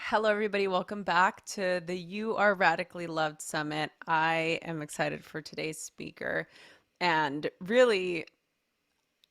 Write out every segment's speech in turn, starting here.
Hello, everybody. Welcome back to the You Are Radically Loved Summit. I am excited for today's speaker. And really,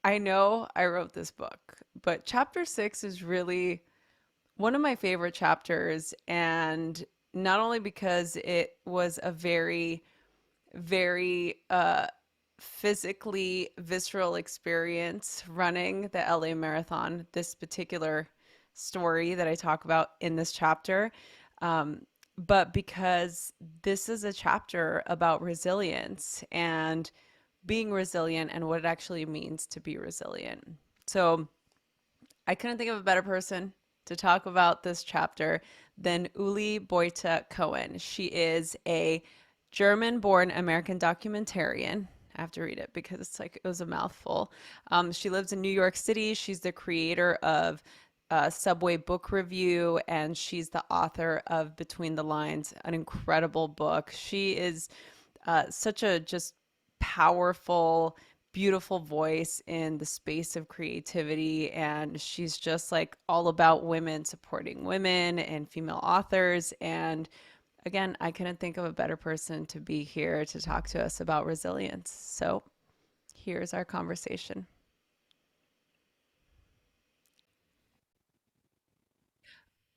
I know I wrote this book, but chapter 6 is really one of my favorite chapters. And not only because it was a very physically visceral experience running the LA Marathon, this particular story that I talk about in this chapter, um, but because this is a chapter about resilience and being resilient and what it actually means to be resilient. So I couldn't think of a better person to talk about this chapter than Uli Beutter Cohen. She is a German born American documentarian. I have to read it because it's like it was a mouthful. She lives in New York City. She's the creator of Subway Book Review, and she's the author of Between the Lines, an incredible book. She is such a just powerful, beautiful voice in the space of creativity. And she's just like all about women, supporting women and female authors. And again, I couldn't think of a better person to be here to talk to us about resilience. So here's our conversation.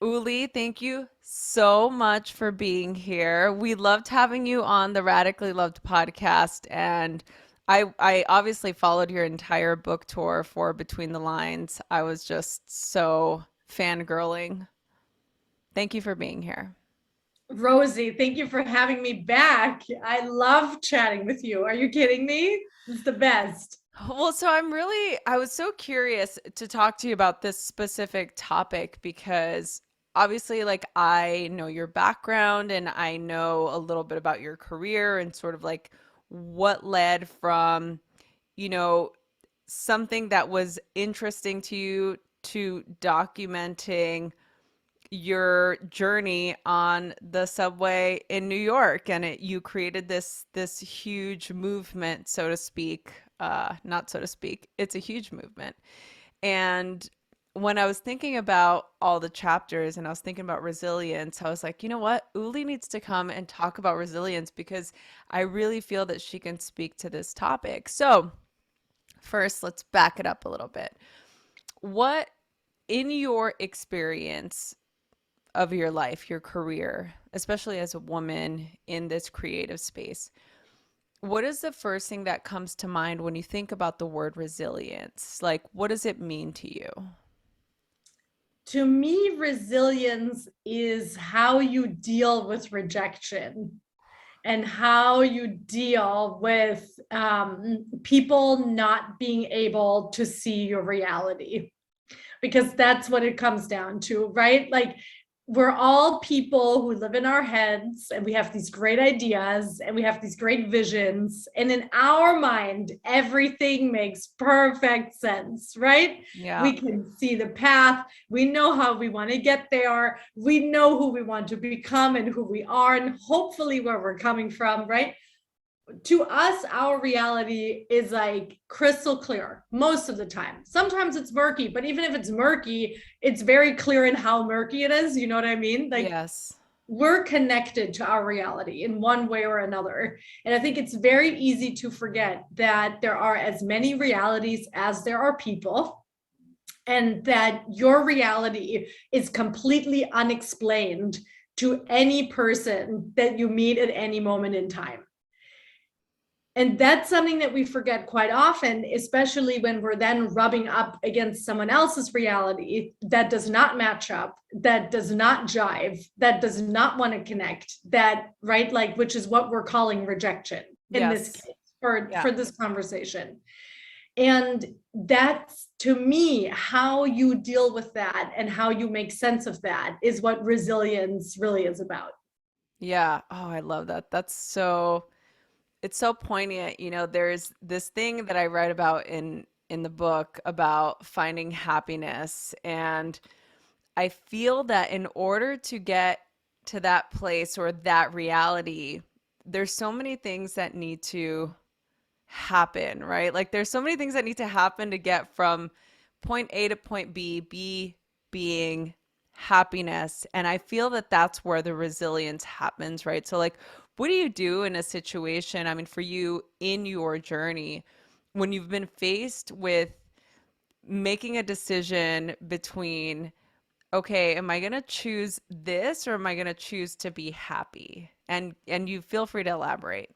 Uli, thank you so much for being here. We loved having you on the Radically Loved podcast. And I obviously followed your entire book tour for Between the Lines. I was just so fangirling. Thank you for being here. Rosie, thank you for having me back. I love chatting with you. Are you kidding me? It's the best. Well, so I was so curious to talk to you about this specific topic because obviously, like, I know your background and I know a little bit about your career and sort of like what led from, you know, something that was interesting to you to documenting your journey on the subway in New York, and you created this huge movement, so to speak. Not so to speak. It's a huge movement. And when I was thinking about all the chapters and I was thinking about resilience, I was like, you know what? Uli needs to come and talk about resilience because I really feel that she can speak to this topic. So, first, let's back it up a little bit. What, in your experience, of your life, your career, especially as a woman in this creative space, what is the first thing that comes to mind when you think about the word resilience? Like, what does it mean to you? To me, resilience is how you deal with rejection and how you deal with people not being able to see your reality, because that's what it comes down to, right? Like, we're all people who live in our heads and we have these great ideas and we have these great visions. And in our mind, everything makes perfect sense, right? Yeah. We can see the path. We know how we want to get there. We know who we want to become and who we are, and hopefully where we're coming from, right? To us, our reality is like crystal clear most of the time. Sometimes it's murky, but even if it's murky, it's very clear in how murky it is. You know what I mean? Like, Yes. we're connected to our reality in one way or another. And I think it's very easy to forget that there are as many realities as there are people, and that your reality is completely unexplained to any person that you meet at any moment in time. And that's something that we forget quite often, especially when we're then rubbing up against someone else's reality that does not match up, that does not jive, that does not want to connect, that, right? Like, which is what we're calling rejection in this Yes. case for, Yeah. for this conversation. And that's, to me, how you deal with that and how you make sense of that is what resilience really is about. Yeah. Oh, I love that. It's so poignant. There's this thing that I write about in the book about finding happiness, and I feel that in order to get to that place or that reality, there's so many things that need to happen, right? Like there's so many things that need to happen to get from point A to point B, B being happiness. And I feel that that's where the resilience happens, right? So, like, what do you do in a situation? I mean, for you in your journey, when you've been faced with making a decision between, okay, am I going to choose this or am I going to choose to be happy? And you feel free to elaborate.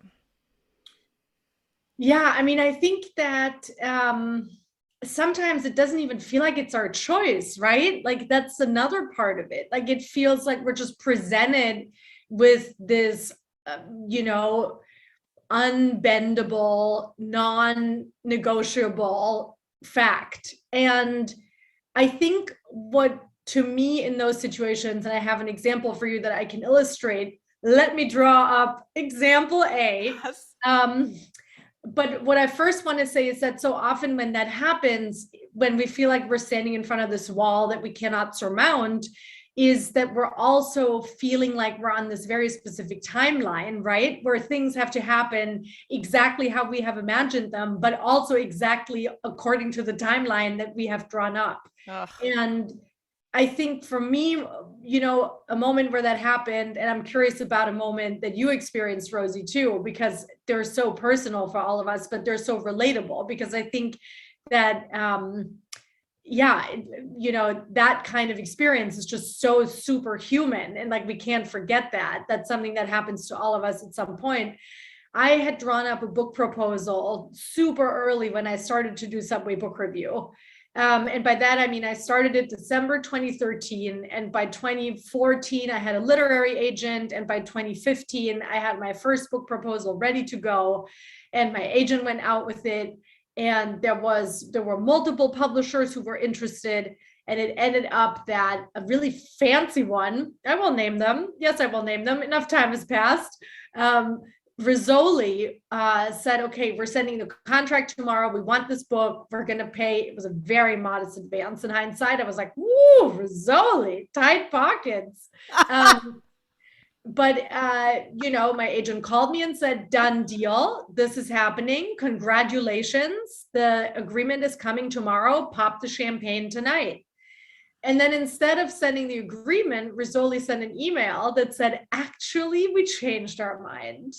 Yeah, I mean, I think that sometimes it doesn't even feel like it's our choice, right? Like that's another part of it. Like it feels like we're just presented with this, you know, unbendable, non-negotiable fact. And I think what to me in those situations, and I have an example for you that I can illustrate. Let me draw up example A. Yes. Um, but what I first want to say is that so often when that happens, when we feel like we're standing in front of this wall that we cannot surmount, is that we're also feeling like we're on this very specific timeline, right? Where things have to happen exactly how we have imagined them, but also exactly according to the timeline that we have drawn up. Ugh. And I think for me, you know, a moment where that happened, and I'm curious about a moment that you experienced, Rosie, too, because they're so personal for all of us, but they're so relatable because I think that, yeah, you know, that kind of experience is just so superhuman. And like, we can't forget that. That's something that happens to all of us at some point. I had drawn up a book proposal super early when I started to do Subway Book Review. And by that, I mean, I started it December 2013. And by 2014, I had a literary agent. And by 2015, I had my first book proposal ready to go. And my agent went out with it. And there were multiple publishers who were interested. And it ended up that a really fancy one, I will name them. Yes, I will name them. Enough time has passed. Rizzoli said, okay, we're sending the contract tomorrow. We want this book. We're going to pay. It was a very modest advance. In hindsight, I was like, woo, Rizzoli, tight pockets. But you know, my agent called me and said, done deal. This is happening. Congratulations. The agreement is coming tomorrow. Pop the champagne tonight. And then instead of sending the agreement, Rizzoli sent an email that said, actually, we changed our mind.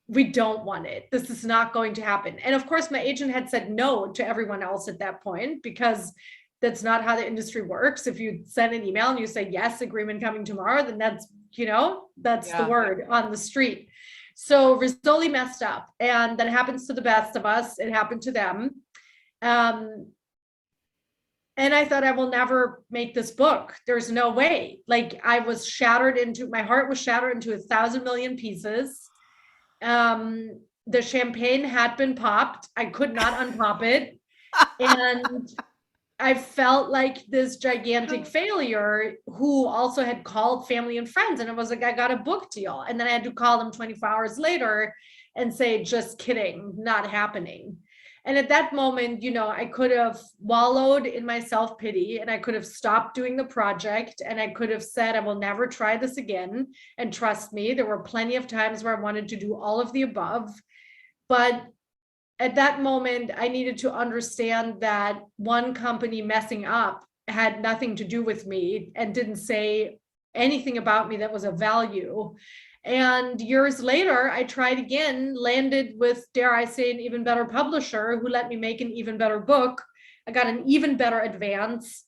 We don't want it. This is not going to happen. And of course, my agent had said no to everyone else at that point because that's not how the industry works. If you send an email and you say, yes, agreement coming tomorrow, then that's, you know, that's the Yeah. word on the street. So Rizzoli messed up. And that happens to the best of us. It happened to them. And I thought, I will never make this book. There's no way. Like I was shattered into, my heart was shattered into 1,000 million pieces. The champagne had been popped. I could not unpop it. And I felt like this gigantic failure who also had called family and friends. And it was like, I got a book deal. And then I had to call them 24 hours later and say, just kidding, not happening. And at that moment, you know, I could have wallowed in my self-pity and I could have stopped doing the project and I could have said, I will never try this again. And trust me, there were plenty of times where I wanted to do all of the above. But at that moment, I needed to understand that one company messing up had nothing to do with me and didn't say anything about me that was of value. And years later, I tried again, landed with, dare I say, an even better publisher who let me make an even better book. I got an even better advance,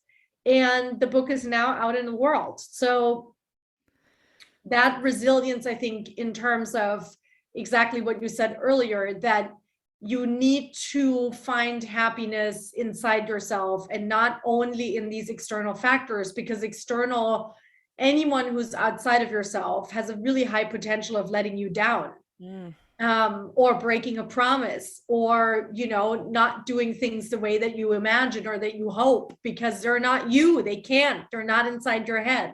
and the book is now out in the world. So that resilience, I think, in terms of exactly what you said earlier, that you need to find happiness inside yourself and not only in these external factors, because anyone who's outside of yourself has a really high potential of letting you down. Mm. Or breaking a promise, or, you know, not doing things the way that you imagine or that you hope, because they're not you. They're not inside your head.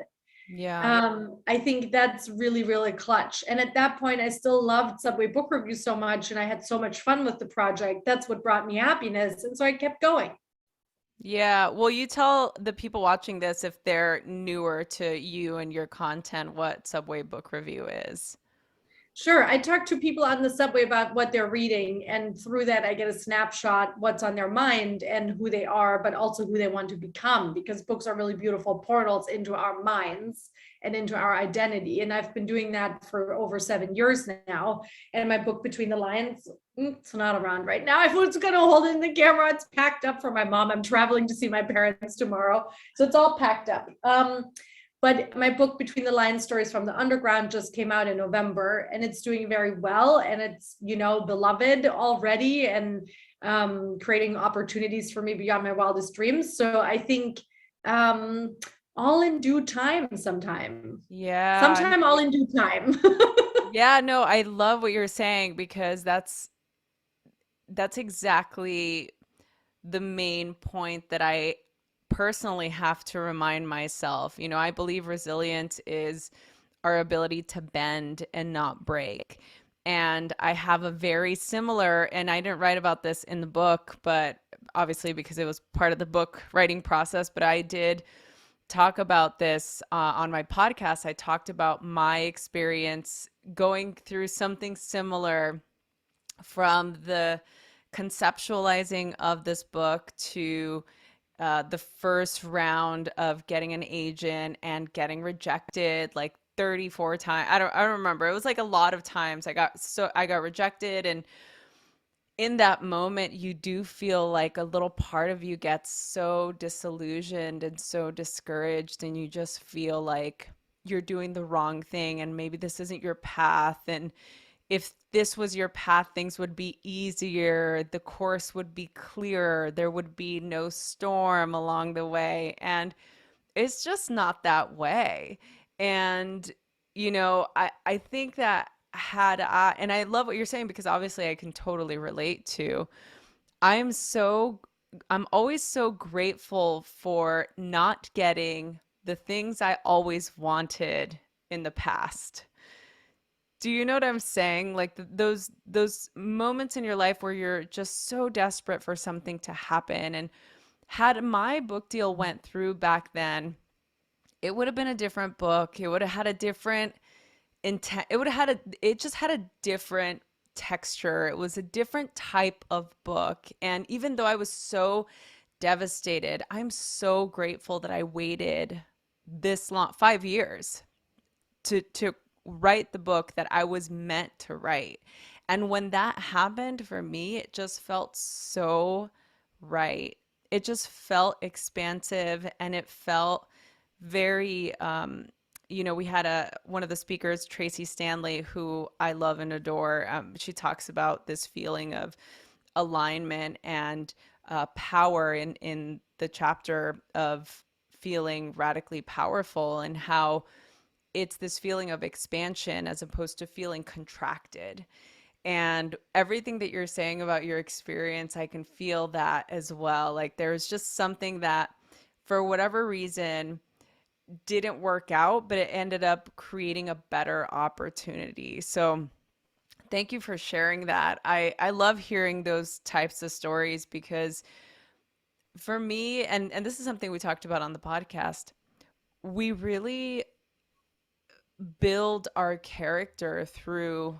Yeah. I think that's really, really clutch. And at that point, I still loved Subway Book Review so much, and I had so much fun with the project. That's what brought me happiness. And so I kept going. Yeah. Well, you tell the people watching this if they're newer to you and your content what Subway Book Review is. Sure. I talk to people on the subway about what they're reading, and through that, I get a snapshot what's on their mind and who they are, but also who they want to become, because books are really beautiful portals into our minds and into our identity. And I've been doing that for over 7 years now. And my book, Between the Lines, it's not around right now. I was going to hold it in the camera. It's packed up for my mom. I'm traveling to see my parents tomorrow, so it's all packed up. But my book, Between the Lines, Stories from the Underground, just came out in November, and it's doing very well. And it's, beloved already, and creating opportunities for me beyond my wildest dreams. So I think all in due time sometime. Yeah. Sometime all in due time. Yeah, no, I love what you're saying because that's exactly the main point that I personally have to remind myself. I believe resilience is our ability to bend and not break. And I have a very similar, and I didn't write about this in the book, but obviously because it was part of the book writing process, but I did talk about this on my podcast. I talked about my experience going through something similar from the conceptualizing of this book to the first round of getting an agent and getting rejected like 34 times. I don't remember. It was like a lot of times I got rejected, and in that moment you do feel like a little part of you gets so disillusioned and so discouraged, and you just feel like you're doing the wrong thing and maybe this isn't your path, and if this was your path, things would be easier, the course would be clearer, there would be no storm along the way. And it's just not that way. And, I think that and I love what you're saying because obviously I can totally relate to, I'm so, I'm always so grateful for not getting the things I always wanted in the past. Do you know what I'm saying? Like those moments in your life where you're just so desperate for something to happen. And had my book deal went through back then, it would have been a different book. It would have had a different intent. It just had a different texture. It was a different type of book. And even though I was so devastated, I'm so grateful that I waited this long, 5 years to write the book that I was meant to write. And when that happened for me, it just felt so right. It just felt expansive, and it felt very we had a one of the speakers, Tracy Stanley, who I love and adore. She talks about this feeling of alignment and power in the chapter of feeling radically powerful, and how it's this feeling of expansion as opposed to feeling contracted. And everything that you're saying about your experience, I can feel that as well. Like there's just something that, for whatever reason, didn't work out, but it ended up creating a better opportunity. So thank you for sharing that. I love hearing those types of stories because for me, and this is something we talked about on the podcast, we really build our character through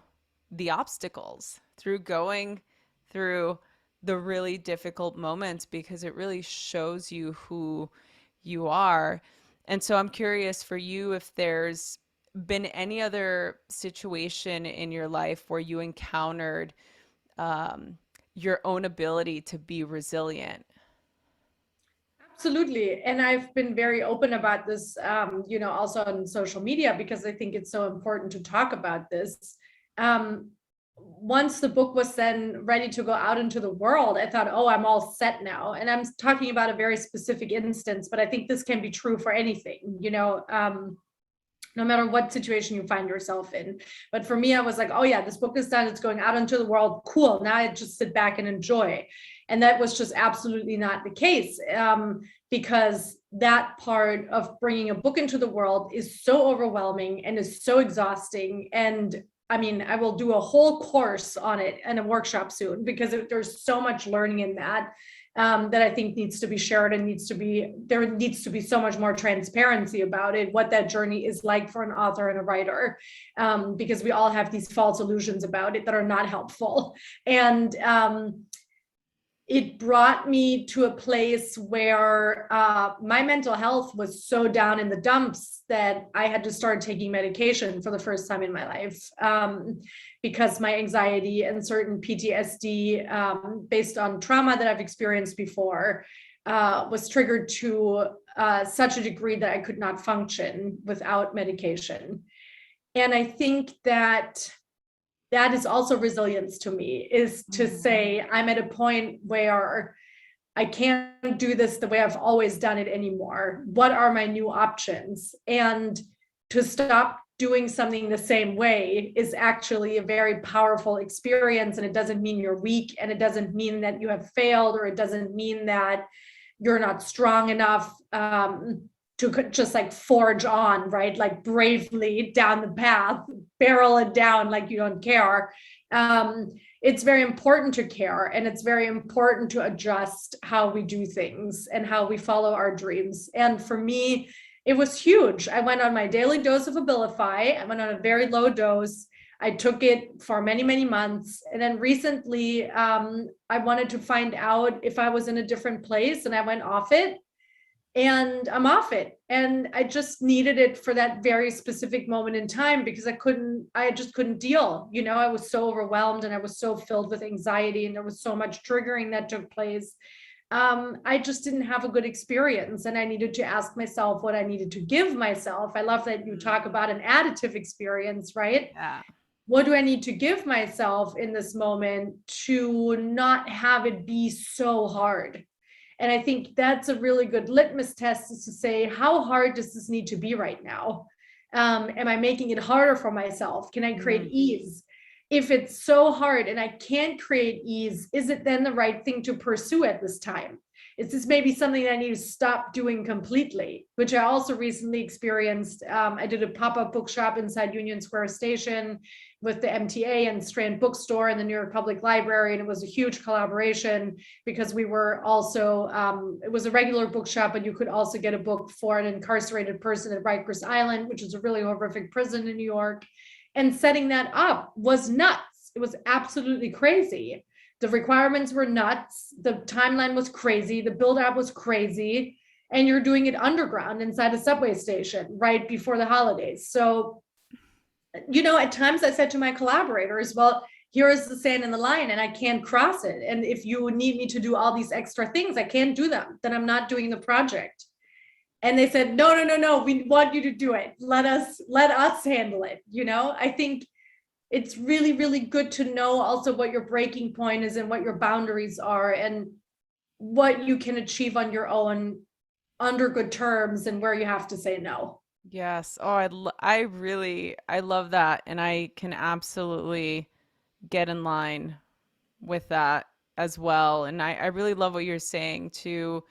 the obstacles, through going through the really difficult moments, because it really shows you who you are. And so I'm curious for you if there's been any other situation in your life where you encountered um, your own ability to be resilient. Absolutely. And I've been very open about this, also on social media, because I think it's so important to talk about this. Once the book was then ready to go out into the world, I thought, oh, I'm all set now. And I'm talking about a very specific instance, but I think this can be true for anything, no matter what situation you find yourself in. But for me, I was like, oh yeah, this book is done. It's going out into the world. Cool. Now I just sit back and enjoy. And that was just absolutely not the case, because that part of bringing a book into the world is so overwhelming and is so exhausting. And I mean, I will do a whole course on it and a workshop soon, because there's so much learning in that. that I think needs to be shared, and there needs to be so much more transparency about it, what that journey is like for an author and a writer, because we all have these false illusions about it that are not helpful. And it brought me to a place where my mental health was so down in the dumps that I had to start taking medication for the first time in my life, because my anxiety and certain PTSD, based on trauma that I've experienced before, was triggered to such a degree that I could not function without medication. And I think that is also resilience to me, is to say I'm at a point where I can't do this the way I've always done it anymore. What are my new options? And to stop doing something the same way is actually a very powerful experience. And it doesn't mean you're weak, and it doesn't mean that you have failed, or it doesn't mean that you're not strong enough to just like forge on, right? Like bravely down the path, barrel it down like you don't care. It's very important to care, and it's very important to adjust how we do things and how we follow our dreams. And for me, it was huge. I went on my daily dose of Abilify. I went on a very low dose. I took it for many, many months. And then recently, I wanted to find out if I was in a different place, and I went off it. And I'm off it. And I just needed it for that very specific moment in time, because I just couldn't deal. You know, I was so overwhelmed, and I was so filled with anxiety, and there was so much triggering that took place. I just didn't have a good experience, and I needed to ask myself what I needed to give myself. I love that you talk about an additive experience, right? Yeah. What do I need to give myself in this moment to not have it be so hard? And I think that's a really good litmus test, is to say, how hard does this need to be right now? Am I making it harder for myself? Can I create ease? If it's so hard and I can't create ease, is it then the right thing to pursue at this time? Is this maybe something that I need to stop doing completely? Which I also recently experienced. I did a pop-up bookshop inside Union Square Station with the MTA and Strand Bookstore and the New York Public Library. And it was a huge collaboration, because we were also, it was a regular bookshop, but you could also get a book for an incarcerated person at Rikers Island, which is a really horrific prison in New York. And setting that up was nuts. It was absolutely crazy. The requirements were nuts. The timeline was crazy. The build-up was crazy. And you're doing it underground inside a subway station right before the holidays. So, you know, at times I said to my collaborators, well, here is the sand in the line, and I can't cross it. And if you need me to do all these extra things, I can't do them. Then I'm not doing the project. And they said, no, we want you to do it. Let us handle it. You know, I think it's really, really good to know also what your breaking point is, and what your boundaries are, and what you can achieve on your own under good terms, and where you have to say no. Yes. Oh, I love that. And I can absolutely get in line with that as well. And I really love what you're saying too,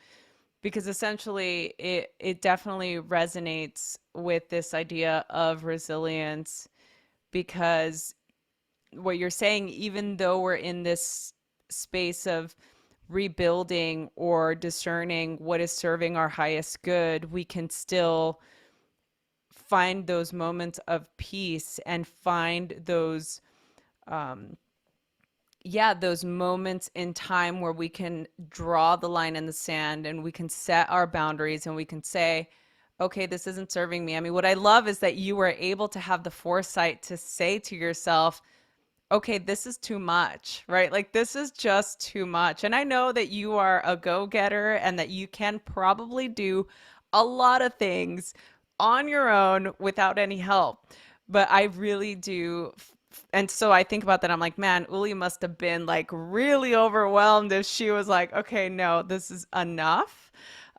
because essentially it definitely resonates with this idea of resilience, because what you're saying, even though we're in this space of rebuilding or discerning what is serving our highest good, we can still find those moments of peace and find those yeah, those moments in time where we can draw the line in the sand, and we can set our boundaries, and we can say, okay, this isn't serving me. I mean, what I love is that you were able to have the foresight to say to yourself, okay, this is too much, right? Like, this is just too much. And I know that you are a go-getter, and that you can probably do a lot of things on your own without any help. But I really do. And so I think about that. I'm like, man, Uli must have been like really overwhelmed if she was like, okay, no, this is enough.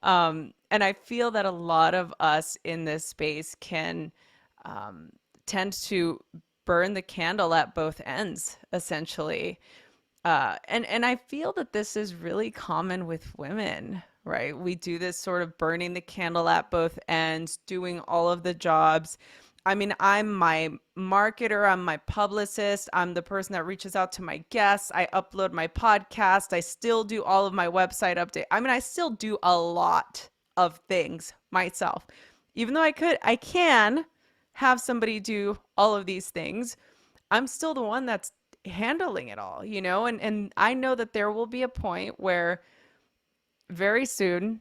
And I feel that a lot of us in this space can tend to burn the candle at both ends, essentially. And I feel that this is really common with women, right? We do this sort of burning the candle at both ends, doing all of the jobs. I mean, I'm my marketer, I'm my publicist, I'm the person that reaches out to my guests, I upload my podcast, I still do all of my website update. I mean, I still do a lot of things myself. Even though I can have somebody do all of these things, I'm still the one that's handling it all, you know? And I know that there will be a point where very soon,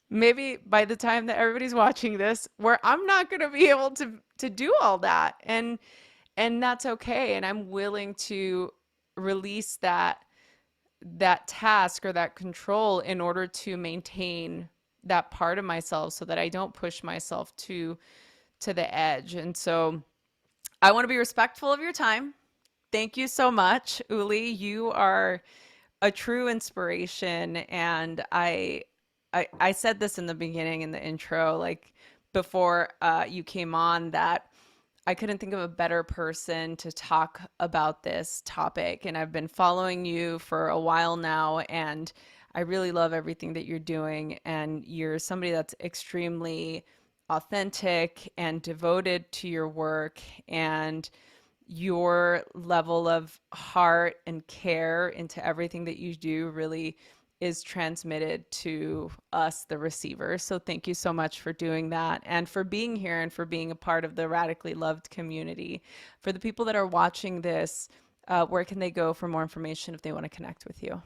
maybe by the time that everybody's watching this, where I'm not going to be able to do all that. And that's okay. And I'm willing to release that task or that control in order to maintain that part of myself so that I don't push myself to the edge. And so I want to be respectful of your time. Thank you so much, Uli. You are a true inspiration, and I said this in the beginning in the intro, like before you came on, that I couldn't think of a better person to talk about this topic. And I've been following you for a while now, and I really love everything that you're doing. And you're somebody that's extremely authentic and devoted to your work, and your level of heart and care into everything that you do really is transmitted to us, the receiver. So thank you so much for doing that and for being here and for being a part of the Radically Loved community. For the people that are watching this, where can they go for more information if they want to connect with you?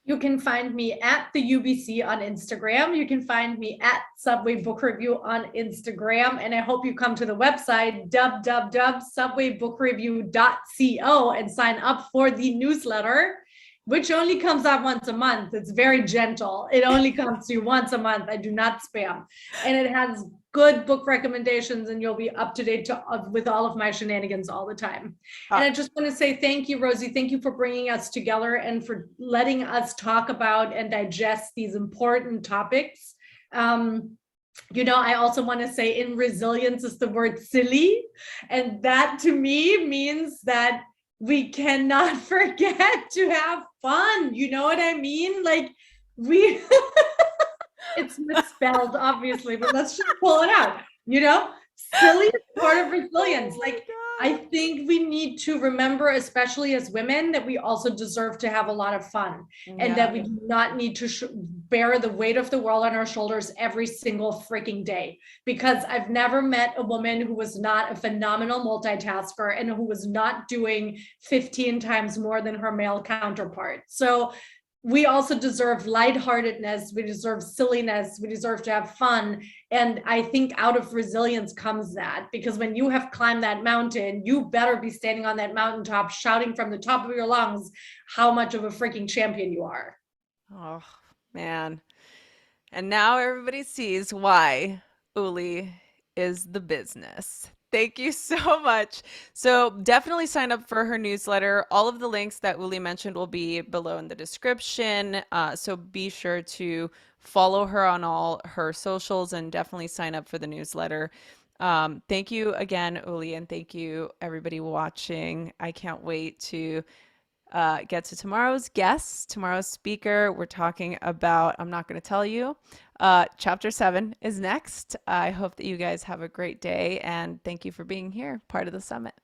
You can find me at the UBC on Instagram. You can find me at Subway Book Review on Instagram. And I hope you come to the website, www.subwaybookrareview.co, and sign up for the newsletter, which only comes out once a month. It's very gentle. It only comes to you once a month. I do not spam. And it has good book recommendations, and you'll be up to date with all of my shenanigans all the time. Uh, And I just want to say thank you, Rosie. Thank you for bringing us together and for letting us talk about and digest these important topics. I also want to say in resilience is the word silly. And that to me means that we cannot forget to have fun. You know what I mean? Like we, it's misspelled, obviously, but let's just pull it out. Silly is part of resilience. oh Like, my I God. think we need to remember, especially as women, that we also deserve to have a lot of fun, and Yeah. that we do not need to bear the weight of the world on our shoulders every single freaking day. Because I've never met a woman who was not a phenomenal multitasker and who was not doing 15 times more than her male counterpart. So we also deserve lightheartedness. We deserve silliness. We deserve to have fun. And I think out of resilience comes that, because when you have climbed that mountain, you better be standing on that mountaintop shouting from the top of your lungs how much of a freaking champion you are. Oh, man. And now everybody sees why Uli is the business. Thank you so much. So definitely sign up for her newsletter. All of the links that Uli mentioned will be below in the description. So be sure to follow her on all her socials and definitely sign up for the newsletter. Thank you again, Uli, and thank you everybody watching. I can't wait to get to tomorrow's guest, tomorrow's speaker. We're talking about, I'm not going to tell you, chapter 7 is next. I hope that you guys have a great day, and thank you for being here, part of the summit.